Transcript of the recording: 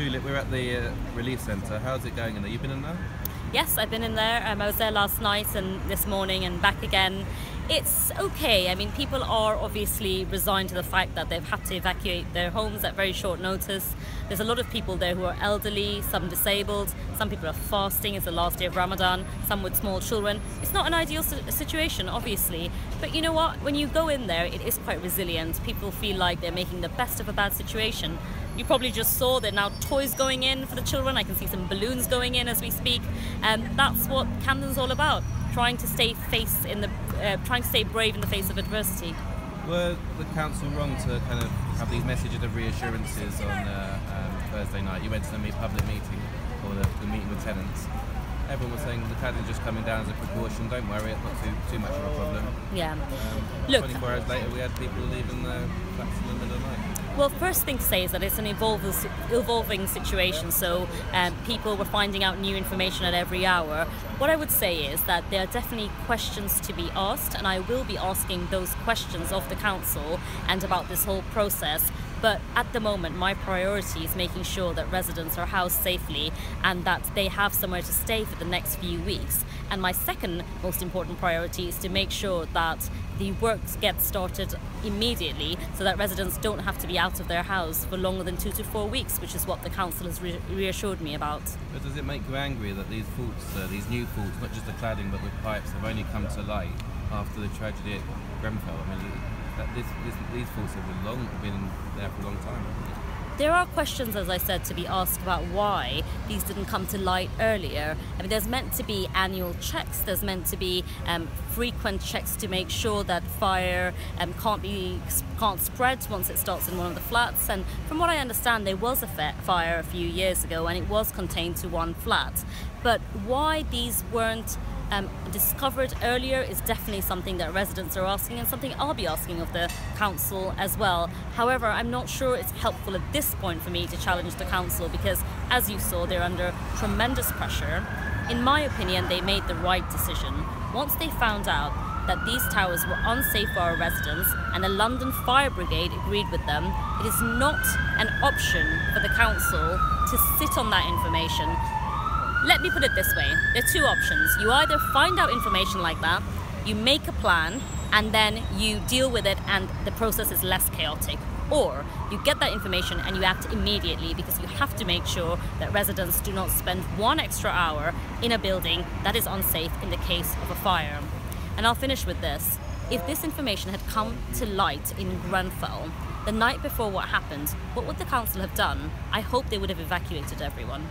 Tulip, we're at the relief centre. How's it going in there? You been in there? Yes, I've been in there. I was there last night and this morning and back again. It's okay. I mean, people are obviously resigned to the fact that they've had to evacuate their homes at very short notice. There's a lot of people there who are elderly, some disabled, some people are fasting. It's the last day of Ramadan, some with small children. It's not an ideal situation, obviously. But you know what? When you go in there, it is quite resilient. People feel like they're making the best of a bad situation. You probably just saw there are now toys going in for the children. I can see some balloons going in as we speak. And that's what Camden's all about. Trying to stay brave in the face of adversity. Were the council wrong to kind of have these messages of reassurances on Thursday night? You went to the public meeting, or the meeting with tenants. Everyone was saying the cladding's just coming down as a precaution. Don't worry, it's not too much of a problem. Yeah. Look, 24 hours later, we had people leaving the flats in the middle of the night. Well, first thing to say is that it's an evolving situation, so people were finding out new information at every hour. What I would say is that there are definitely questions to be asked, and I will be asking those questions of the council and about this whole process. But at the moment, my priority is making sure that residents are housed safely and that they have somewhere to stay for the next few weeks. And my second most important priority is to make sure that the works get started immediately so that residents don't have to be out of their house for longer than 2 to 4 weeks, which is what the council has reassured me about. But does it make you angry that these faults, these new faults, not just the cladding but with pipes, have only come to light after the tragedy at Grenfell? I mean, these faults have been there for a long time. There are questions, as I said, to be asked about why these didn't come to light earlier. I mean, there's meant to be annual checks, there's meant to be frequent checks to make sure that fire can't spread once it starts in one of the flats. And from what I understand, there was a fire a few years ago and it was contained to one flat. But why these weren't discovered earlier is definitely something that residents are asking and something I'll be asking of the council as well. However, I'm not sure it's helpful at this point for me to challenge the council because, as you saw, they're under tremendous pressure. In my opinion, they made the right decision. Once they found out that these towers were unsafe for our residents and the London Fire Brigade agreed with them, it is not an option for the council to sit on that information. Let me put it this way, there are two options. You either find out information like that, you make a plan, and then you deal with it and the process is less chaotic. Or you get that information and you act immediately because you have to make sure that residents do not spend 1 extra hour in a building that is unsafe in the case of a fire. And I'll finish with this. If this information had come to light in Grenfell the night before what happened, what would the council have done? I hope they would have evacuated everyone.